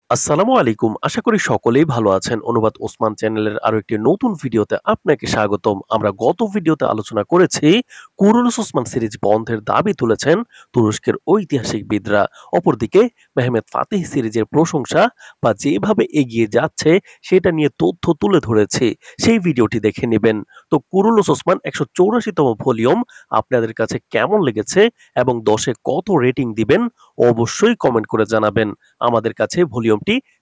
আসসালামু আলাইকুম। আশা করি সকলেই ভালো আছেন। অনুবাদ ওসমান চ্যানেলের আরো একটি নতুন ভিডিওতে আপনাকে স্বাগতম। আমরা গত ভিডিওতে আলোচনা করেছি কুরুলুস ওসমান সিরিজ বন্ধের দাবি তুলেছেন তুরস্কের ঐতিহাসিকবিদরা। অপরদিকে মেহমেদ ফাতিহ সিরিজের প্রশংসা বা যেভাবে এগিয়ে যাচ্ছে সেটা নিয়ে তথ্য তুলে ধরেছি। সেই ভিডিওটি দেখে নিবেন। তো কুরুলুস ওসমান ১৮৪তম ভলিউম আপনাদের কাছে কেমন লেগেছে এবং ১০ এ কত রেটিং দিবেন অবশ্যই কমেন্ট করে জানাবেন। আমাদের কাছে ভলিউমটি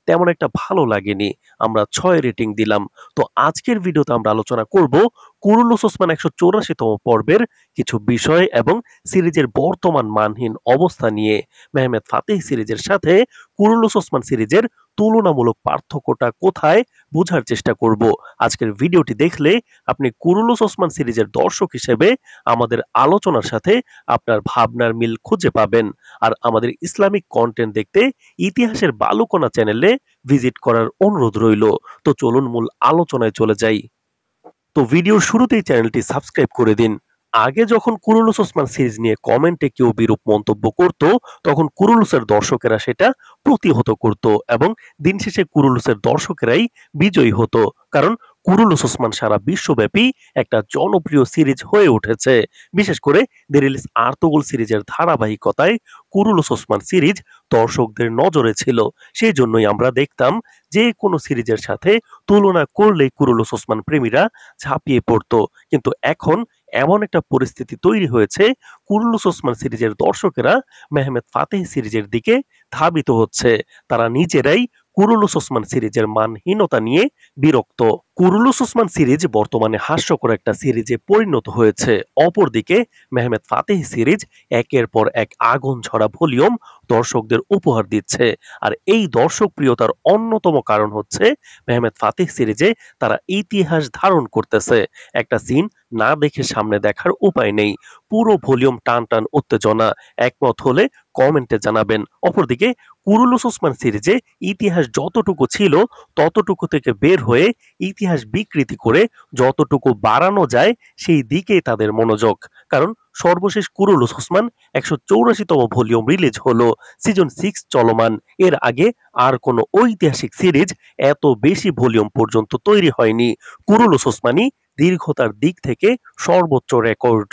তেমন একটা ভালো লাগেনি। আমরা ৬ রেটিং দিলাম। তো আজকের ভিডিওতে আমরা আলোচনা করব কুরুলুস ওসমান ১৮৪তম পর্বের কিছু বিষয় এবং সিরিজের বর্তমান মানহীন অবস্থা নিয়ে। মেহমেদ ফাতিহ সিরিজের সাথে কুরুলুস ওসমান সিরিজের তুলনামূলক পার্থক্যটা কোথায় বোঝার চেষ্টা করব। আজকের ভিডিওটি দেখলে আপনি কুরুলুস ওসমান সিরিজের দর্শক হিসেবে আমাদের আলোচনার সাথে আপনার ভাবনার মিল খুঁজে পাবেন। আর আমাদের ইসলামিক কন্টেন্ট দেখতে ইতিহাসের বালুকণা চ্যানেলে ভিজিট করার অনুরোধ রইল। তো চলুন মূল আলোচনায় চলে যাই। তো ভিডিওর শুরুতেই চ্যানেলটি সাবস্ক্রাইব করে দিন। আগে যখন কুরুলুস ওসমান সিরিজ নিয়ে কমেন্টে কেউ বিরূপ মন্তব্য করত, তখন কুরুলুসের দর্শকেরা সেটা প্রতিহত করত এবং দিন শেষে কুরুলুসের দর্শকেরাই বিজয়ী হতো। কারণ কুরুলুস ওসমান সারা বিশ্বব্যাপী একটা জনপ্রিয় সিরিজ হয়ে উঠেছে। বিশেষ করে দেরিলিস আর্তুগল সিরিজের ধারাবাহিকতায় কুরুলুস ওসমান সিরিজ দর্শকদের নজরে ছিল। সেই জন্যই আমরা দেখতাম যে কোনো সিরিজের সাথে তুলনা করলেই কুরুলুস ওসমান প্রেমীরা ঝাঁপিয়ে পড়তো। কিন্তু এখন এমন একটা পরিস্থিতি তৈরি হয়েছে, কুরুলুস ওসমান সিরিজের দর্শকেরা মেহমেদ ফাতিহ সিরিজের দিকে ধাবিত হচ্ছে। তারা নিজেরাই কুরুলুস ওসমান সিরিজের মানহীনতা নিয়ে বিরক্ত। কুরুলুস ওসমান সিরিজ বর্তমানে হাস্যকর একটা সিরিজে পরিণত হয়েছে। অপরদিকে মেহমেদ ফাতিহ সিরিজ একের পর এক আগুন ঝরা ভলিউম দর্শকদের উপহার দিচ্ছে। আর এই দর্শক প্রিয়তার অন্যতম কারণ হচ্ছে মেহমেদ ফাতিহ সিরিজে তারা ইতিহাস ধারণ করতেছে। একটা সিন না দেখে সামনে দেখার উপায় নেই। পুরো ভলিউম টান টান উত্তেজনা। একমত হলে কমেন্টে জানাবেন। অপরদিকে কুরুলুস ওসমান সিরিজে ইতিহাস যতটুকু ছিল ততটুকু থেকে বের হয়ে ইতিহাস বিকৃতি করে যতটুকু বাড়ানো যায় সেই দিকেই তাদের মনোযোগ। কারণ সর্বশেষ কুরুলুস ওসমান ১৮৪তম ভলিউম রিলিজ হলো। সিজন 6 চলমান। এর আগে আর কোনো ঐতিহাসিক সিরিজ এত বেশি ভলিউম পর্যন্ত তৈরি হয়নি। কুরুলুস ওসমানি দীর্ঘতার দিক থেকে সর্বোচ্চ রেকর্ড।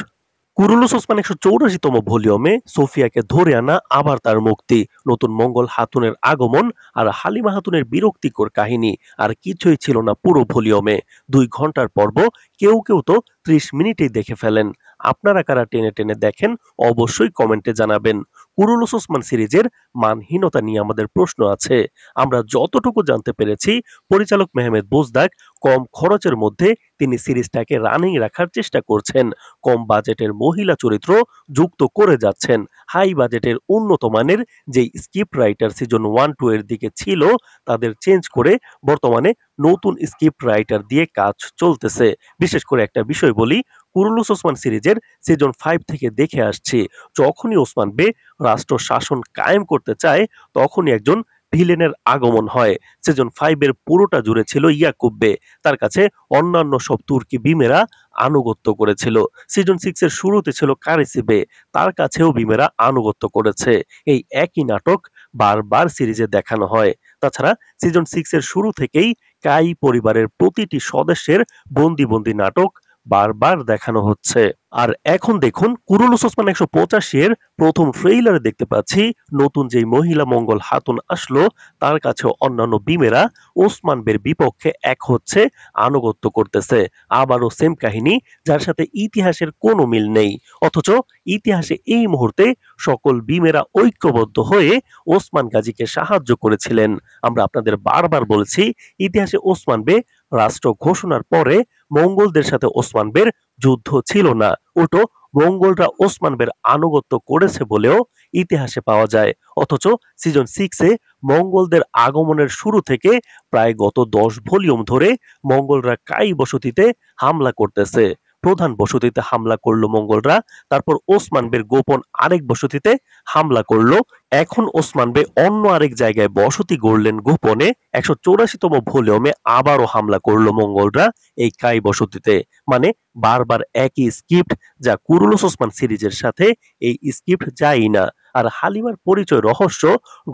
কুরুলুস ওসমান ১৮৪তম ভলিউমে সোফিয়াকে ধরে আনা, আবার তার মুক্তি, নতুন মঙ্গল হাতুনের আগমন আর হালিমা হাতুনের বিরক্তিকর কাহিনী। আর কিছুই ছিল না পুরো ভলিউমে। ২ ঘন্টার পর্ব কেউ কেউ তো ৩০ মিনিটেই দেখে ফেলেন। আপনারা কারা টেনে টেনে দেখেন অবশ্যই কমেন্টে জানাবেন। কুরুলুস ওসমান সিরিজের মানহীনতা নিয়ে আমাদের প্রশ্ন আছে। আমরা যতটুকু জানতে পেরেছি, পরিচালক মেহমেদ বুজদাক কম খরচের মধ্যে তিনি সিরিজটাকে রানিং রাখার চেষ্টা করছেন। কম বাজেটের মহিলা চরিত্র যুক্ত করে যাচ্ছেন। হাই বাজেটের উন্নত মানের যেই স্ক্রিপ্ট রাইটার সিজন 1-2 এর দিকে ছিল তাদের চেঞ্জ করে বর্তমানে নতুন স্ক্রিপ্ট রাইটার দিয়ে কাজ চলতেছে। বিশেষ করে একটা বিষয় বলি, কুরুলুস ওসমান সিরিজের সিজন 5 থেকে দেখে আসছি, যখনই ওসমান বে রাষ্ট্র শাসন কায়েম করতে চায় তখনই একজন ভিলেনের আগমন হয়। সিজন 5 এর পুরোটা জুড়ে ছিল ইয়াকুব বে। তার কাছে অন্যান্য সব তুর্কি বিমেরা আনুগত্য করেছিল। সিজন 6 এর শুরুতে ছিল কারেসি বে, তার কাছেও বিমেরা আনুগত্য করেছে। এই একই নাটক বারবার সিরিজে দেখানো হয়। তাছাড়া সিজন 6 এর শুরু থেকেই কাই পরিবারের প্রতিটি সদস্যের বন্দি বন্দি নাটক বারবার দেখানো হচ্ছে। আর এখন দেখুন কুরুলুস ওসমান ১৮৮৫ এর প্রথম ট্রেইলারে দেখতে পাচ্ছি নতুন যেই মহিলা মঙ্গল হাতুন আসলো তার কাছেও অন্যান্য বিমেরা ওসমান বের বিপক্ষে এক হচ্ছে, আনুগত্য করতেছে। আবারও সেম কাহিনী, যার সাথে ইতিহাসের কোনো মিল নেই। অথচ ইতিহাসে এই মুহূর্তে সকল বিমেরা ঐক্যবদ্ধ হয়ে ওসমান গাজীকে সাহায্য করেছিলেন। আমরা আপনাদের বারবার বলছি, ইতিহাসে ওসমান বে রাষ্ট্র ঘোষণার পরে মঙ্গলদের সাথে ওসমান বের যুদ্ধ ছিল না। উল্টো মঙ্গলরা ওসমান বের আনুগত্য করেছে বলেও ইতিহাসে পাওয়া যায়। অথচ সিজন 6 এ মঙ্গলদের আগমনের শুরু থেকে প্রায় গত ১০ ভলিউম ধরে মঙ্গলরা কাই বসতিতে হামলা করতেছে। প্রধান বসতিতে হামলা করলো মঙ্গলরা, তারপর ওসমান বের গোপন আরেক বসতিতে হামলা করলো। এখন ওসমান বে অন্য আরেক জায়গায় বসতি গড়লেন গোপনে। ১৮৪তম ভলিউমে আবারও হামলা করলো মঙ্গলরা এই কাই বসতিতে। মানে বারবার একই স্ক্রিপ্ট, যা কুরুলুস ওসমান সিরিজের সাথে এই স্ক্রিপ্ট যায়ই না। আর হালিমার পরিচয় রহস্য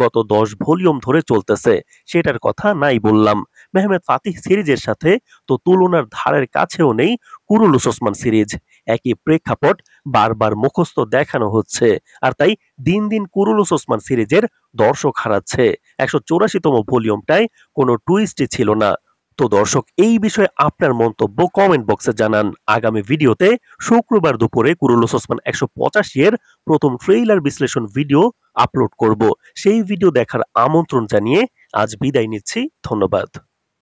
গত ১০ ভলিউম ধরে চলতেছে, সেটার কথা নাই বললাম। মেহমেদ ফাতিহ সিরিজের সাথে তো তুলনার ধারের কাছেও নেই কুরুলুস ওসমান সিরিজ। একই প্রেক্ষাপট বারবার মুখস্থ দেখানো হচ্ছে, আর তাই দিন দিন কুরুলুস ওসমান সিরিজের দর্শক হারাচ্ছে। ১৮৪তম ভলিউমটায় কোনো টুইস্টই ছিল না। তো দর্শক, এই বিষয়ে আপনার মন্তব্য কমেন্ট বক্সে জানান। আগামী ভিডিওতে শুক্রবার দুপুরে কুরুলুস ওসমান ১৮৫ এর প্রথম ট্রেইলার বিশ্লেষণ ভিডিও আপলোড করব। সেই ভিডিও দেখার আমন্ত্রণ জানিয়ে আজ বিদায় নিচ্ছি। ধন্যবাদ।